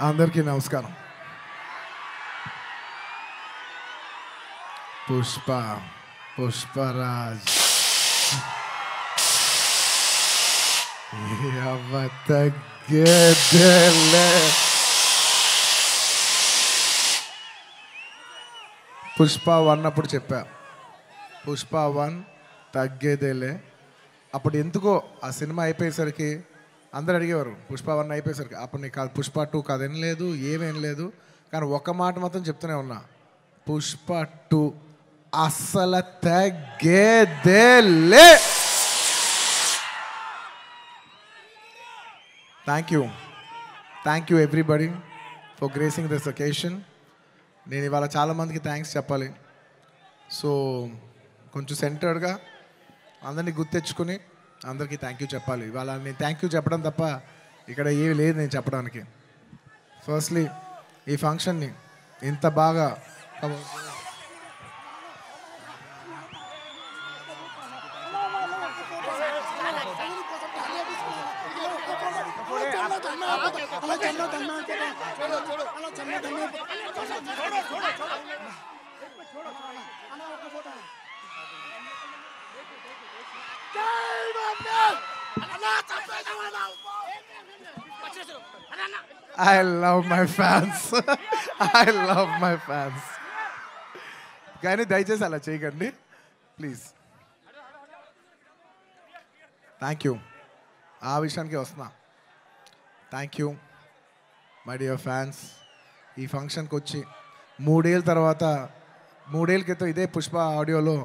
అందరికీ నమస్కారం. పుష్పరాజ్ తగ్గేదేలే. పుష్ప 1 అప్పుడు చెప్పా, పుష్ప 1 తగ్గేదేలే. అప్పుడు ఎందుకో ఆ సినిమా అయిపోయేసరికి అందరు అడిగేవారు, పుష్ప 1 అయిపోయేసరికి అప్పుడు నీకు కాదు, పుష్ప 2 కాదు, ఏం లేదు, ఏమేం లేదు. కానీ ఒక మాట మాత్రం చెప్తూనే ఉన్నా, పుష్ప 2 అస్సలు తగ్గేదేలే. Thank you everybody for gracing this occasion. నేను ఇవాళ చాలామందికి థ్యాంక్స్ చెప్పాలి. సో కొంచెం సెంటర్డ్గా అందరినీ గుర్తెచ్చుకుని అందరికీ థ్యాంక్ యూ చెప్పాలి. ఇవాళ నేను థ్యాంక్ యూ చెప్పడం తప్ప ఇక్కడ ఏమి లేదు నేను చెప్పడానికి. ఫస్ట్లీ ఈ ఫంక్షన్ని ఇంత బాగా I love my fans. I love my fans. కానీ దయచేసి అలా చేయకండి ప్లీజ్. Thank you. ఆ విషయానికి వస్తున్నా. Thank you my dear fans. ఈ ఫంక్షన్కి వచ్చి 3 ఏళ్ళ తర్వాత, 3 ఏళ్ళ క్రితం ఇదే పుష్ప ఆడియోలో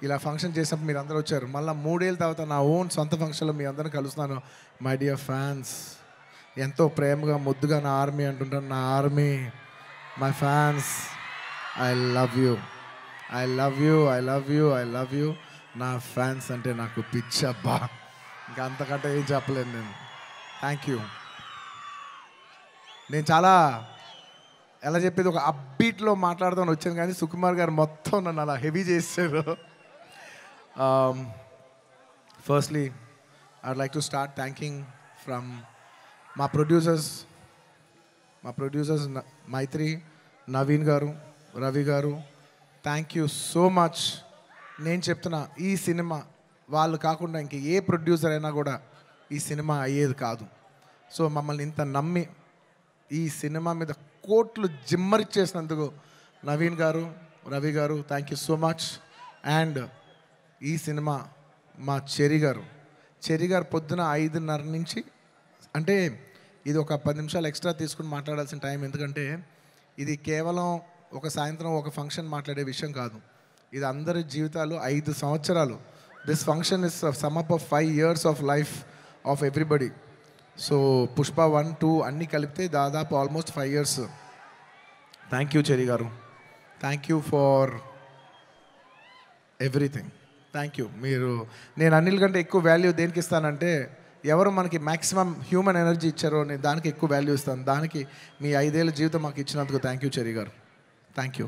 ఇలా ఫంక్షన్ చేసినప్పుడు మీరు అందరూ వచ్చారు. మళ్ళీ 3 ఏళ్ళ తర్వాత నా ఓన్ సొంత ఫంక్షన్లో మీ అందరిని కలుస్తున్నాను. మై డియర్ ఫ్యాన్స్, ఎంతో ప్రేమగా ముద్దుగా నా ఆర్మీ అంటుంటాను. నా army, my fans, I love you, I love you, I love you, I love you. నా ఫ్యాన్స్ అంటే నాకు పిచ్చబ్బా, ఇంకా అంతకంటే ఏం చెప్పలేను నేను. Thank you. నేను చాలా ఎలా చెప్పేది, ఒక అప్బీట్లో మాట్లాడదామని వచ్చాను, కానీ సుకుమార్ గారు మొత్తం నన్ను అలా హెవీ చేశారు. Firstly I'd like to start thanking from మా ప్రొడ్యూసర్స్ మైత్రి, నవీన్ గారు, రవి గారు. Thank you so much. నేను చెప్తున్నా, ఈ సినిమా వాళ్ళు కాకుండా ఇంక ఏ ప్రొడ్యూసర్ అయినా కూడా ఈ సినిమా అయ్యేది కాదు. సో మమ్మల్ని ఇంత నమ్మి ఈ సినిమా మీద కోట్లు జిమ్మరిచ్చేసినందుకు నవీన్ గారు, రవి గారు, thank you so much. And ఈ సినిమా మా చెరి గారు పొద్దున 5:30 నుంచి, అంటే ఇది ఒక 10 నిమిషాలు ఎక్స్ట్రా తీసుకుని మాట్లాడాల్సిన టైం, ఎందుకంటే ఇది కేవలం ఒక సాయంత్రం ఒక ఫంక్షన్ మాట్లాడే విషయం కాదు. ఇది అందరి జీవితాలు 5 సంవత్సరాలు. This function is sum up of 5 years of life of everybody. So Pushpa 1, 2 అన్నీ కలిపితే దాదాపు almost 5 years. Thank you Cherry గారు, thank you for everything. Thank you. నేను అన్నిల కంటే ఎక్కువ వాల్యూ దేనికి ఇస్తానంటే, ఎవరు మనకి మ్యాక్సిమం హ్యూమన్ ఎనర్జీ ఇచ్చారో నేను దానికి ఎక్కువ వాల్యూ ఇస్తాను. దానికి మీ 5 ఏళ్ళ జీవితం మాకు ఇచ్చినందుకు థ్యాంక్ యూ చెరి గారు, thank you.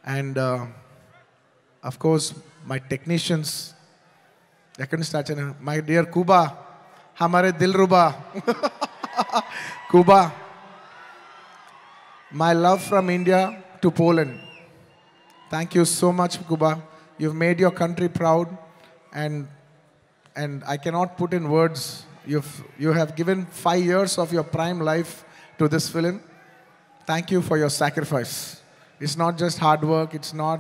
And of course my technicians, ఎక్కడి నుంచి స్టార్ట్ చేయను, మై డియర్ కూబా, హమారే దిల్ రుబా Kuba, my love from India to Poland. Thank you so much, Kuba. You've made your country proud, and I cannot put in words. You have given 5 years of your prime life to this film. Thank you for your sacrifice. It's not just hard work, it's not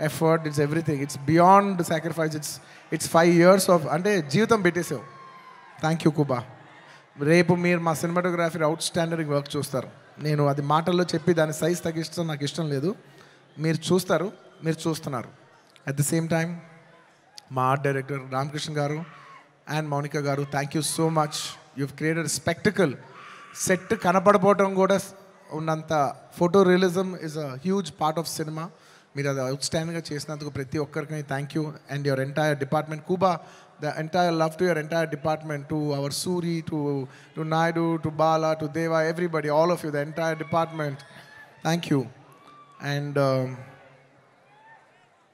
effort, it's everything. It's beyond the sacrifice. It's 5 years of ante jeevitam పెట్టేసావు. Thank you, Kuba. రేపు మీరు మా cinematography out standard work చూస్తారు. నేను అది మాటల్లో చెప్పి దాని size తగ్గిస్తాం నాకు ఇష్టం లేదు. మీరు చూస్తారు, మీరు చూస్తున్నారు. అట్ ది సేమ్ టైం మా ఆర్ట్ డైరెక్టర్ రామకృష్ణ గారు అండ్ మౌనిక గారు, thank you so much. You've created spectacle. Set కనపడపోవటం కూడా ఉన్నంత photorealism is a huge part of cinema. మీరు అది అవుట్ స్టాండింగ్గా చేసినందుకు ప్రతి ఒక్కరికి thank you. And your entire department Kuba, the entire love to your entire department, to our Suri, to Naidu, to Bala, to Deva, everybody, all of you, the entire department. Thank you. And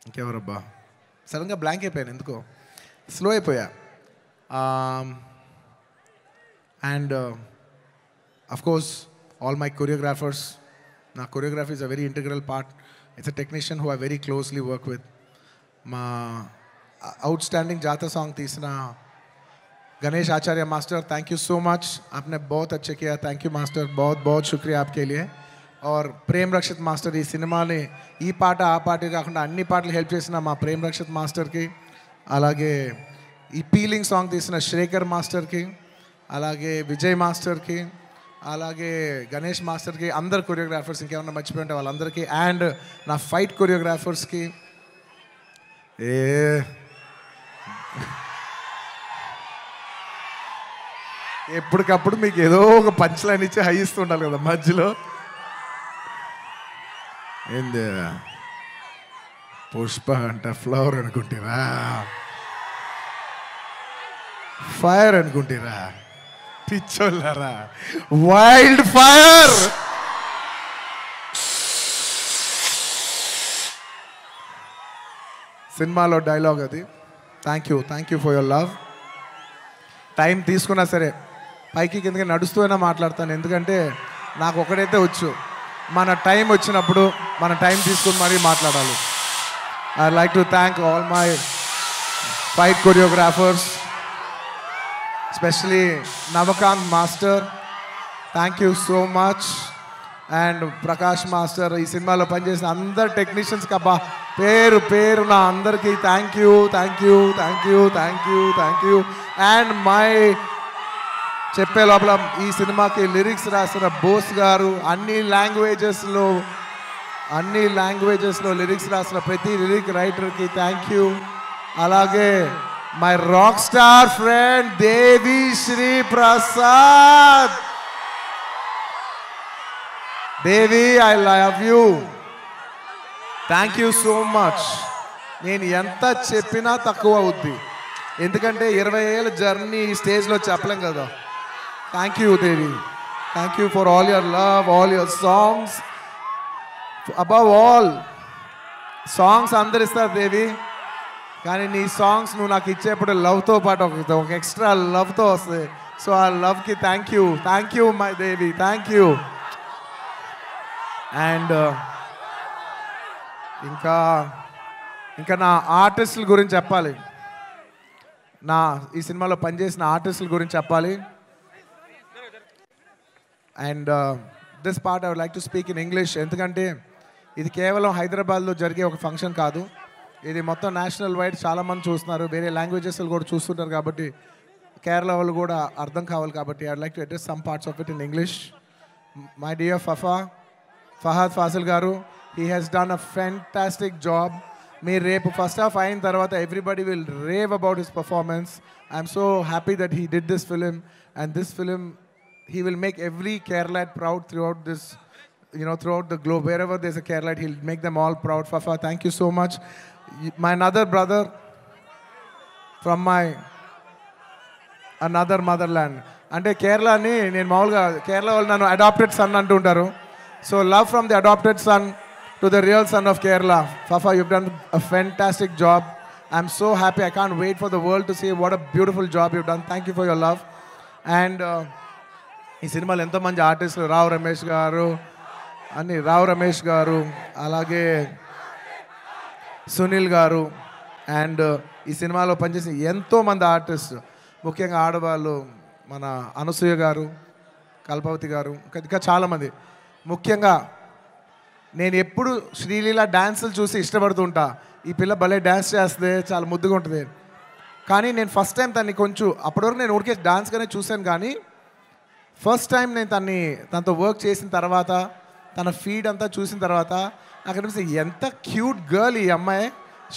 ఇంకెవరబ్బా, సడన్గా blank అయిపోయాను, ఎందుకో slow అయిపోయా. And of course, all my choreographers. Now, choreography is a very integral part. It's a technician who I very closely work with. My outstanding Jata song तीसरा Ganesh Acharya master, thank you so much, आपने बहुत अच्छे किया. Thank you master, बहुत बहुत शुक्रिया आपके लिए. और ప్రేమ్ రక్షిత్ మాస్టర్ ఈ సినిమాని ఈ పాట ఆ పాట కాకుండా అన్ని పాటలు హెల్ప్ చేసిన మా ప్రేమ్ రక్షిత్ మాస్టర్కి, అలాగే ఈ పీలింగ్ సాంగ్ తీసిన శ్రేఖర్ మాస్టర్కి, అలాగే విజయ్ మాస్టర్కి, అలాగే గణేష్ మాస్టర్కి, అందరు కొరియోగ్రాఫర్స్, ఇంకేమన్నా మర్చిపోయి ఉంటే వాళ్ళందరికీ, అండ్ నా ఫైట్ కొరియోగ్రాఫర్స్కి. ఎప్పటికప్పుడు మీకు ఏదో ఒక పంచ్ లైన్ ఇచ్చి హై ఇస్తూ ఉండాలి కదా మధ్యలో. ఏంది పుష్ప అంట ఫ్లవర్ అనుకుంటారా, ఫైర్ అనుకుంటారా, పిచ్చోళ్ళారా, వైల్డ్ ఫైర్. సినిమాలో డైలాగ్ అది. Thank you for your love. Time తీసుకున్నా సరే పైకి కిందకి నడుస్తూ అయినా మాట్లాడతాను, ఎందుకంటే నాకు ఒకడైతే వచ్చు, మన టైం వచ్చినప్పుడు మన టైం తీసుకుని మరీ మాట్లాడాలి. I like to thank all my fight choreographers, especially Navakanth master, thank you so much. And Prakash master, ఈ సినిమాలో పనిచేసిన అందరు టెక్నీషియన్స్కి అబ్బా పేరు పేరు నా అందరికీ థ్యాంక్ యూ. అండ్ మై చెప్పే లోపల ఈ సినిమాకి లిరిక్స్ రాసిన బోస్ గారు, అన్ని లాంగ్వేజెస్లో లిరిక్స్ రాసిన ప్రతి లిరిక్ రైటర్కి థ్యాంక్ యూ. అలాగే my rock star friend Devi Sri Prasad. Devi, I love you, thank you so much. నేను ఎంత చెప్పినా తక్కువ అవుద్ది, ఎందుకంటే 20 ఏళ్ళ జర్నీ ఈ స్టేజ్లో చెప్పలేం కదా. Thank you Devi, thank you for all your love, all your songs. Above all, songs అందరు ఇస్తారు దేవి, కానీ నీ సాంగ్స్ నువ్వు నాకు ఇచ్చేప్పుడు లవ్తో పాటు ఒక ఎక్స్ట్రా లవ్తో వస్తుంది. సో ఆ లవ్కి thank you my Devi, thank you. And ఇంకా నా ఆర్టిస్టుల గురించి చెప్పాలి, ఈ సినిమాలో పనిచేసిన ఆర్టిస్టుల గురించి చెప్పాలి. And this part I would like to speak in English, ఎందుకంటే ఇది కేవలం హైదరాబాద్లో జరిగే ఒక ఫంక్షన్ కాదు, ఇది మొత్తం నేషనల్ వైడ్ చాలామంది చూస్తున్నారు, వేరే లాంగ్వేజెస్ కూడా చూస్తుంటారు, కాబట్టి కేరళ వాళ్ళు కూడా అర్థం కావాలి, కాబట్టి I would like to address some parts of it in English. My dear Fahadh Faasil garu, he has done a fantastic job. మీరు రేపు ఫస్ట్ హాఫ్ అయిన తర్వాత everybody will rave about his performance. I'm so happy that he did this film, and this film he will make every Keralite proud throughout this, throughout the globe. Wherever there's a Keralite, he'll make them all proud. Fafa, thank you so much. My another brother from my another motherland. అంటే కేరళని నేను మామూలుగా కేరళ వాళ్ళు నన్ను adapted son అంటుంటారు. So love from the adapted son to the real son of Kerala. Fafa, you've done a fantastic job. I'm so happy. I can't wait for the world to see what a beautiful job you've done. Thank you for your love. And ఈ సినిమాలో ఎంతోమంది ఆర్టిస్టులు, రావు రమేష్ గారు, అలాగే సునీల్ గారు, and ఈ సినిమాలో పనిచేసిన ఎంతోమంది ఆర్టిస్ట్, ముఖ్యంగా ఆడవాళ్ళు, మన అనసూయ గారు, కల్పవతి గారు, ఇంకా చాలామంది. ముఖ్యంగా నేను ఎప్పుడు శ్రీలీల డ్యాన్సులు చూసి ఇష్టపడుతుంటా, ఈ పిల్ల భలే డ్యాన్స్ చేస్తే చాలా ముద్దుగా ఉంటుంది. కానీ నేను ఫస్ట్ టైం తన్ని కొంచెం, అప్పటివరకు నేను ఊరికే డాన్స్గానే చూశాను, కానీ ఫస్ట్ టైం నేను తనతో వర్క్ చేసిన తర్వాత, తన ఫీడ్ అంతా చూసిన తర్వాత నాకు అనిపిస్తుంది ఎంత క్యూట్ గర్ల్ ఈ అమ్మాయి.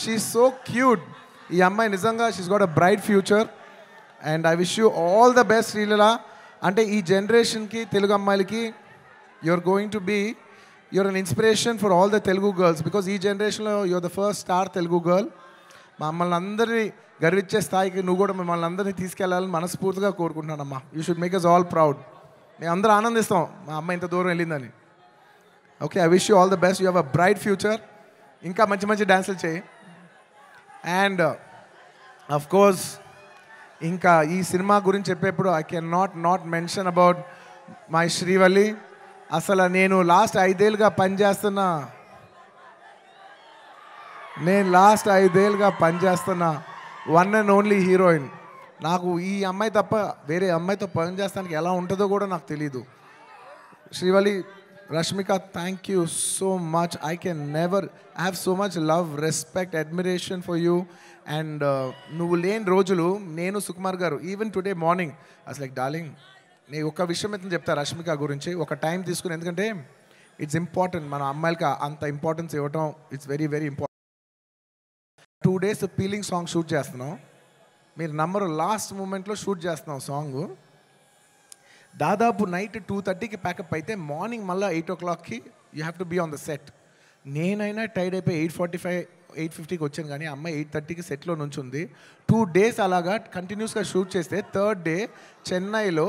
She is so cute. ఈ అమ్మాయి నిజంగా she's got a bright future. And I wish you all the best Sreeleela. అంటే ఈ జనరేషన్కి, తెలుగు అమ్మాయిలకి you're an inspiration for all the Telugu girls, because ఈ జనరేషన్లో you're the first star Telugu girl. మమ్మల్ని అందరినీ గర్వించే స్థాయికి నువ్వు కూడా మమ్మల్ని అందరినీ తీసుకెళ్ళాలని మనస్ఫూర్తిగా కోరుకుంటున్నానమ్మా. You should make us all proud. మేము అందరూ ఆనందిస్తాం మా అమ్మ ఇంత దూరం వెళ్ళిందని. Okay, I wish you all the best. You have a bright future. ఇంకా మంచి మంచి డ్యాన్సులు చేయి. అండ్ అఫ్ కోర్స్ ఇంకా ఈ సినిమా గురించి చెప్పేప్పుడు I can not mention about my Srivalli. అసలు నేను లాస్ట్ 5 ఏళ్ళుగా పనిచేస్తున్నా వన్ అండ్ ఓన్లీ హీరోయిన్. నాకు ఈ అమ్మాయి తప్ప వేరే అమ్మాయితో పని చేస్తానికి ఎలా ఉంటుందో కూడా నాకు తెలీదు. Srivalli, Rashmika, thank you so much. I can never have so much love, respect, admiration for you. And నువ్వు లేని రోజులు నేను, సుకుమార్ గారు, ఈవెన్ టుడే మార్నింగ్ అసలు లైక్ డార్లింగ్, నేను ఒక విషయం అయితే చెప్తా రష్మిక గురించి, ఒక టైం తీసుకుని. ఎందుకంటే ఇట్స్ ఇంపార్టెంట్, మన అమ్మాయిలకి అంత ఇంపార్టెన్స్ ఇవ్వటం it's very very important. 2 days peelings song shoot చేస్తున్నాం. మీరు నంబరు లాస్ట్ మూమెంట్లో షూట్ చేస్తున్నాం సాంగ్. దాదాపు నైట్ 2:30కి ప్యాకప్ అయితే మార్నింగ్ మళ్ళీ 8 o'clockకి you have to be on the set. నేనైనా టైడ్ అయిపోయి 8:45, 8:50కి వచ్చాను, కానీ అమ్మాయి 8:30కి సెట్లో నుంచుంది. 2 days అలాగా కంటిన్యూస్గా షూట్ చేస్తే థర్డ్ డే చెన్నైలో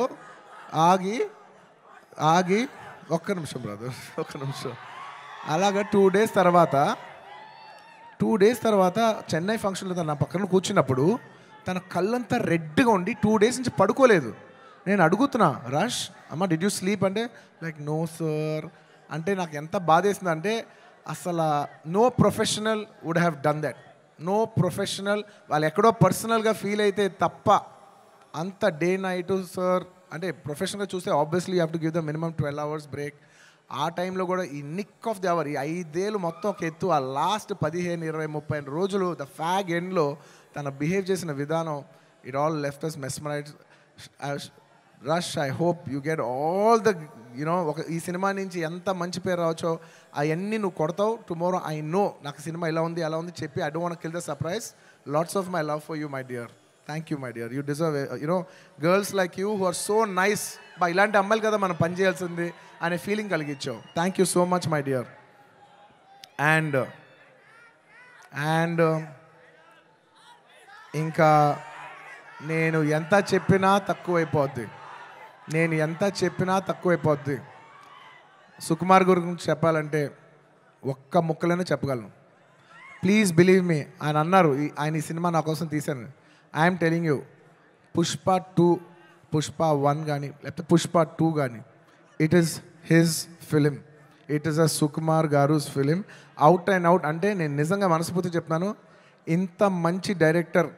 ఆగి ఒక్క నిమిషం బ్రదర్, ఒక్క నిమిషం. అలాగా 2 days తర్వాత చెన్నై ఫంక్షన్లో తన నా పక్కన కూర్చున్నప్పుడు తన కళ్ళంతా రెడ్గా ఉండి 2 days నుంచి పడుకోలేదు. నేను అడుగుతున్నా, రష్ అమ్మ డిడ్ యూ స్లీప్ అంటే లైక్ నో సార్ అంటే నాకు ఎంత బాధేసింది అంటే అసలు no professional would have done that. No professional వాళ్ళు ఎక్కడో పర్సనల్గా ఫీల్ అయితే తప్ప అంత డే నైట్ సార్ అంటే ప్రొఫెషనల్గా చూస్తే obviously you have to give the minimum 12 hours break. ఆ టైంలో కూడా ఈ నిక్ ఆఫ్ ది అవర్, ఈ 5 ఏళ్ళు మొత్తం ఒక ఎత్తు, ఆ లాస్ట్ 15, 20, 30 రోజులు ద ఫ్యాగ్ ఎండ్లో తన బిహేవ్ చేసిన విధానం, it all left us mesmerised. Rush, I hope you get all the ఈ సినిమా నుంచి ఎంత మంచి పేరు రావచ్చో అవన్నీ నువ్వు కొడతావు. టుమారో ఐ నో నాకు సినిమా ఇలా ఉంది అలా ఉంది చెప్పి I don't want kill the surprise. Lots of my love for you my dear. Thank you my dear. You deserve girls like you who are so nice. ఇలాంటి అమ్మాయిలు కదా మనం పని చేయాల్సింది అనే ఫీలింగ్ కలిగించావు. Thank you so much my dear. And ఇంకా నేను ఎంత చెప్పినా తక్కువైపోద్ది. సుకుమార్ గురించి చెప్పాలంటే ఒక్క ముక్కలోనే చెప్పగలను. Please believe me. ఆయన అన్నారు ఆయన ఈ సినిమా నా కోసం తీశాను. I'm telling you, Pushpa 2, Pushpa 1 కానీ లేకపోతే పుష్ప 2 కానీ it is his film. It is a Sukumar గారుస్ ఫిలిం. Out and out. అంటే నేను నిజంగా మనస్ఫూర్తిగా చెప్తున్నాను, ఇంత మంచి డైరెక్టర్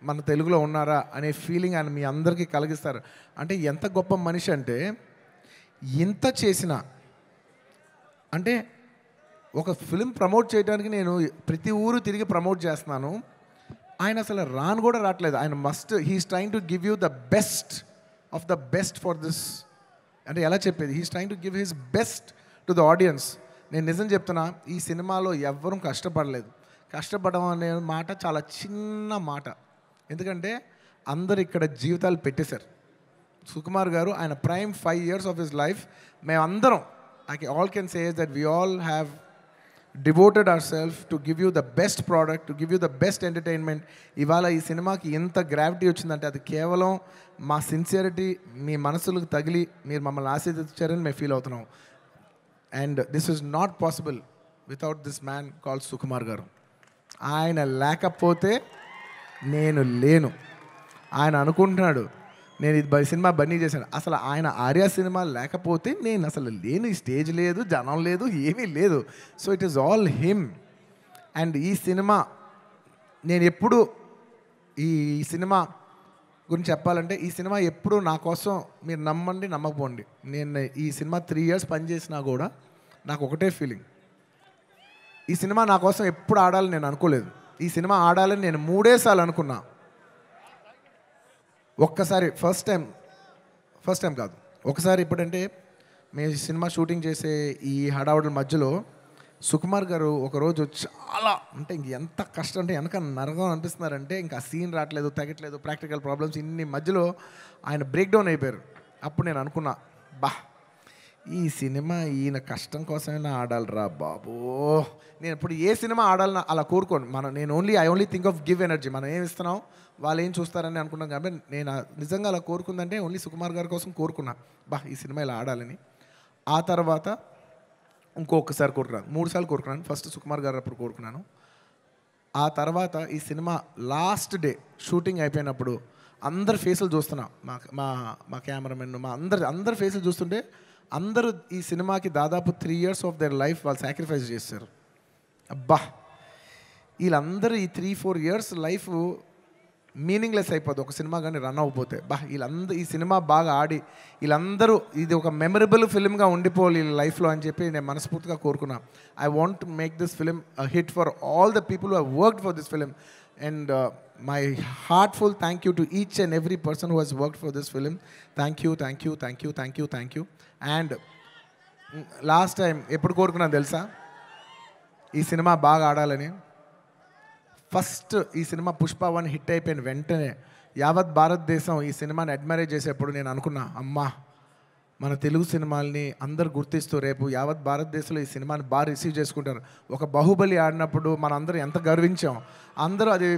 మన తెలుగులో ఉన్నారా అనే ఫీలింగ్ ఆయన మీ అందరికీ కలిగిస్తారు. అంటే ఎంత గొప్ప మనిషి అంటే ఇంత చేసిన అంటే ఒక ఫిలిం ప్రమోట్ చేయడానికి నేను ప్రతి ఊరు తిరిగి ప్రమోట్ చేస్తున్నాను. ఆయన అసలు రాను కూడా రావట్లేదు. ఆయన he's trying to give you the best of the best for this. అంటే ఎలా చెప్పేది, he's trying to give his best to the audience. నేను నిజం చెప్తున్నా, ఈ సినిమాలో ఎవ్వరూ కష్టపడలేదు. కష్టపడడం అనే మాట చాలా చిన్న మాట. ఎందుకంటే అందరు ఇక్కడ జీవితాలు పెట్టేశారు. సుకుమార్ గారు ఆయన prime 5 years of his life మేమందరం all can say that we all have devoted ourselves to give you the best product, to give you the best entertainment. ఇవాళ ఈ సినిమాకి ఎంత గ్రావిటీ వచ్చిందంటే అది కేవలం మా సిన్సియరిటీ మీ మనసులకు తగిలి మీరు మమ్మల్ని ఆశీర్వదించారని మేము ఫీల్ అవుతున్నాం. And this is not possible without this man called Sukumar గారు. ఆయన లేకపోతే నేను లేను. ఆయన అనుకుంటున్నాడు నేను ఇది సినిమా బన్నీ చేశాను. అసలు ఆయన ఆర్య సినిమా లేకపోతే నేను అసలు లేను. ఈ స్టేజ్ లేదు, జనం లేదు, ఏమీ లేదు. So it is all him. And ఈ సినిమా నేను ఎప్పుడు ఈ సినిమా గురించి చెప్పాలంటే ఈ సినిమా ఎప్పుడు నా కోసం మీరు నమ్మండి నమ్మకపోండి, నేను ఈ సినిమా 3 years పనిచేసినా కూడా నాకు ఒకటే ఫీలింగ్, ఈ సినిమా నా కోసం ఎప్పుడు ఆడాలని నేను అనుకోలేదు. ఈ సినిమా ఆడాలని నేను 3 సార్లు అనుకున్నా. ఒక్కసారి ఫస్ట్ టైం కాదు, ఒకసారి ఇప్పుడంటే మేము సినిమా షూటింగ్ చేసే ఈ హడావుడి మధ్యలో సుకుమార్ గారు ఒకరోజు చాలా అంటే ఎంత కష్టం అంటే వెనక నరకం అనిపిస్తున్నారంటే ఇంకా సీన్ రావట్లేదు, తగ్గట్లేదు, ప్రాక్టికల్ ప్రాబ్లమ్స్ ఇన్ని మధ్యలో ఆయన బ్రేక్ డౌన్ అయిపోయారు. అప్పుడు నేను అనుకున్నా, ఈ సినిమా ఈయన కష్టం కోసమైనా ఆడాలిరా బాబో. నేను ఇప్పుడు ఏ సినిమా ఆడాలన్నా అలా కోరుకోను. I only think of give energy. మనం ఏమి ఇస్తున్నాం వాళ్ళు ఏం చూస్తారని అనుకున్నాం. కాబట్టి నేను నిజంగా అలా కోరుకుందంటే ఓన్లీ సుకుమార్ గారి కోసం కోరుకున్నా, ఈ సినిమా ఇలా ఆడాలని. ఆ తర్వాత ఇంకొకసారి కోరుకున్నాను, 3 సార్లు కోరుకున్నాను. ఫస్ట్ సుకుమార్ గారు అప్పుడు కోరుకున్నాను. ఆ తర్వాత ఈ సినిమా లాస్ట్ డే షూటింగ్ అయిపోయినప్పుడు అందరి ఫేసులు చూస్తున్నా, మా మా మా కెమెరామెన్, మా అందరి ఫేసులు చూస్తుంటే అందరూ ఈ సినిమాకి దాదాపు 3 years ఆఫ్ దేర్ లైఫ్ వాళ్ళు సాక్రిఫైస్ చేశారు. అబ్బా, వీళ్ళందరూ ఈ 3-4 years లైఫ్ మీనింగ్లెస్ అయిపోద్ది ఒక సినిమా కానీ రన్ అవ్వకపోతే. వీళ్ళందరూ ఈ సినిమా బాగా ఆడి వీళ్ళందరూ ఇది ఒక మెమరబుల్ ఫిల్మ్గా ఉండిపోవాలి వీళ్ళ లైఫ్లో అని చెప్పి నేను మనస్ఫూర్తిగా కోరుకున్నా. I want to make this film a hit for all the people who have worked for this film. And my heartful thank you to each and every person who has worked for this film. Thank you, thank you, thank you, thank you, thank you. And last time ఎప్పుడు కోరుకున్నాను తెలుసా ఈ cinema బాగా ఆడాలని? First ఈ cinema Pushpa 1 hit అయిపోయిన వెంటనే యావత్ భారతదేశం ఈ సినిమాని అడ్మైర్ చేసేప్పుడు నేను అనుకున్నా, అమ్మా మన తెలుగు సినిమాల్ని అందరు గుర్తిస్తూ రేపు యావత్ భారతదేశంలో ఈ సినిమాని బాగా రిసీవ్ చేసుకుంటారు. ఒక బాహుబలి ఆడినప్పుడు మనందరం ఎంత గర్వించాం. అందరూ అది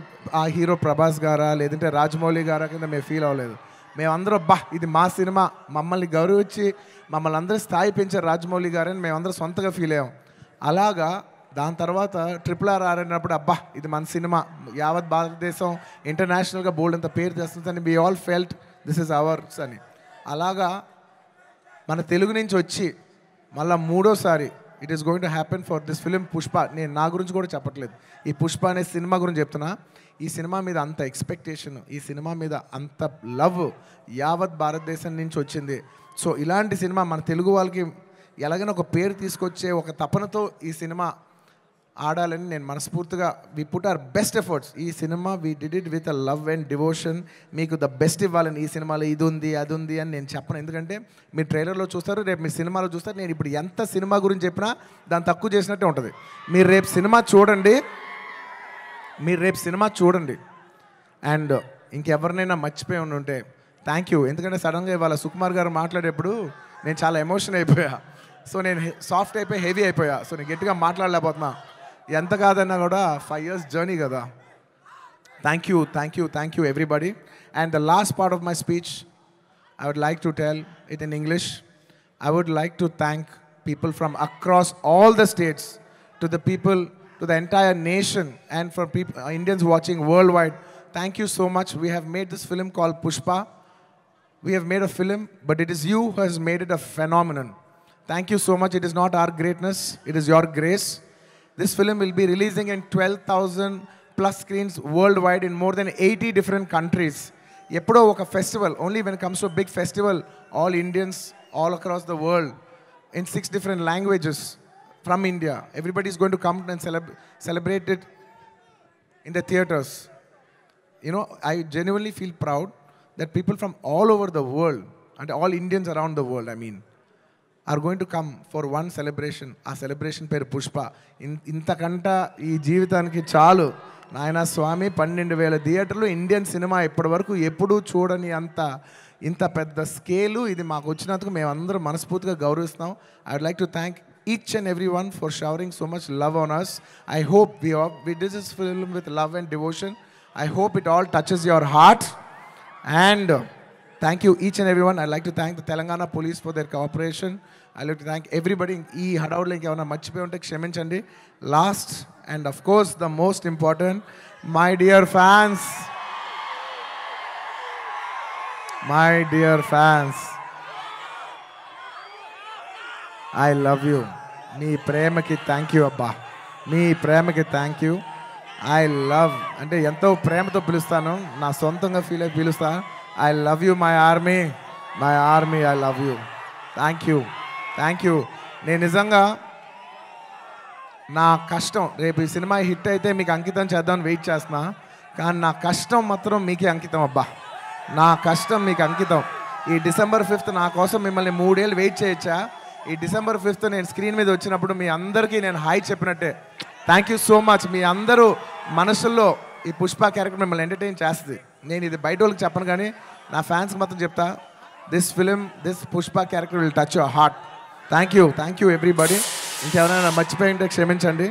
ఆ హీరో ప్రభాస్ గారా లేదంటే రాజమౌళి గారా కింద మేము ఫీల్ అవ్వలేదు. మేమందరం ఇది మా సినిమా, మమ్మల్ని గౌరవించి మమ్మల్ని అందరూ స్థాయి పెంచారు రాజమౌళి గారని మేమందరం సొంతగా ఫీల్ అయ్యాం. అలాగా దాని తర్వాత RRR ఆడినప్పుడు ఇది మన సినిమా, యావత్ భారతదేశం ఇంటర్నేషనల్గా బోల్డ్ అంత పేరు తెస్తుందని we all felt this is ours అని. అలాగా మన తెలుగు నుంచి వచ్చి మళ్ళీ 3వసారి it is going to happen for this film Pushpa. నేను నా గురించి కూడా చెప్పట్లేదు, ఈ పుష్ప అనే సినిమా గురించి చెప్తున్నా. ఈ సినిమా మీద అంత ఎక్స్పెక్టేషన్, ఈ సినిమా మీద అంత లవ్ యావత్ భారతదేశం నుంచి వచ్చింది. సో ఇలాంటి సినిమా మన తెలుగు వాళ్ళకి ఎలాగైనా ఒక పేరు తీసుకొచ్చే ఒక తపనతో ఈ సినిమా ఆడాలని నేను మనస్ఫూర్తిగా we put our best efforts. ఈ cinema we did it with a love and devotion. మీకు ద బెస్ట్ ఇవ్వాలని, ఈ సినిమాలో ఇది ఉంది అది ఉంది అని నేను చెప్పను. ఎందుకంటే మీరు ట్రైలర్లో చూస్తారు, రేపు మీరు సినిమాలో చూస్తారు. నేను ఇప్పుడు ఎంత సినిమా గురించి చెప్పినా దాన్ని తక్కువ చేసినట్టే ఉంటుంది. మీరు రేపు సినిమా చూడండి. అండ్ ఇంకెవరినైనా మర్చిపోయి ఉంటే థ్యాంక్ యూ. ఎందుకంటే సడన్గా ఇవాళ సుకుమార్ గారు మాట్లాడేప్పుడు నేను చాలా ఎమోషన్ అయిపోయా. సో నేను సాఫ్ట్ అయిపోయి హెవీ అయిపోయా. సో నేను గట్టిగా మాట్లాడలేకపోతున్నా. ఎంత కాదన్నా కూడా 5 years జర్నీ కదా. Thank you, thank you, thank you everybody. And the last part of my speech I would like to tell it in English. I would like to thank people from across all the states, to the people, to the entire nation, and for people, Indians watching worldwide. Thank you so much. We have made this film called Pushpa. We have made a film, but it is you who has made it a phenomenon. Thank you so much. It is not our greatness, it is your grace. This film will be releasing in 12,000 plus screens worldwide in more than 80 different countries. Eppudo oka festival, only when it comes to a big festival, all Indians all across the world in 6 different languages from India, everybody is going to come and celebrate it in the theaters. You know, I genuinely feel proud that people from all over the world, and all Indians around the world, I mean, are going to come for one celebration. ఆ celebration పేరు పుష్ప. ఇంతకంట ఈ జీవితానికి చాలు నాయన స్వామి. 12,000 థియేటర్లు, Indian cinema ఇప్పటి వరకు ఎప్పుడూ చూడని ఇంత పెద్ద స్కేలు ఇది మాకు వచ్చినందుకు మేమందరం మనస్ఫూర్తిగా గౌరవిస్తాం. I would like to thank each and everyone for showering so much love on us. I hope we did this film with love and devotion. I hope it all touches your heart. And thank you each and everyone. I'd like to thank the Telangana police for their cooperation. I'd like to thank everybody. Ee hadavulo inke marchipoyi unte kshaminchandi. Last and of course the most important, my dear fans. My dear fans, I love you. మీ ప్రేమకి thank you అబ్బా. మీ ప్రేమకి thank you. I love అంటే ఎంతో ప్రేమతో పిలుస్తాను, నా సొంతంగా feel అయి పిలుస్తాను. I love you my army, my army, I love you. Thank you, thank you. నేను నిజంగా నా కష్టం రేపు ఈ సినిమా హిట్ అయితే మీకు అంకితం చేద్దామని వెయిట్ చేస్తున్నా. కానీ నా కష్టం మాత్రం మీకే అంకితం అబ్బా. నా కష్టం మీకు అంకితం. ఈ December 5th నా కోసం మిమ్మల్ని 3 ఏళ్ళు వెయిట్ చేయొచ్చా? ఈ December 5th నేను స్క్రీన్ మీద వచ్చినప్పుడు మీ అందరికీ నేను హాయ్ చెప్పినట్టే. Thank you so much. మీ అందరూ మనసుల్లో ఈ పుష్ప క్యారెక్టర్ మిమ్మల్ని ఎంటర్టైన్ చేస్తుంది. నేను ఇది బయట వాళ్ళకి చెప్పను కానీ నా ఫ్యాన్స్కి మాత్రం చెప్తా, this film, this Pushpa character will touch your heart. Thank you everybody. ఇంకెవరైనా మర్చిపోయి ఉంటే క్షమించండి.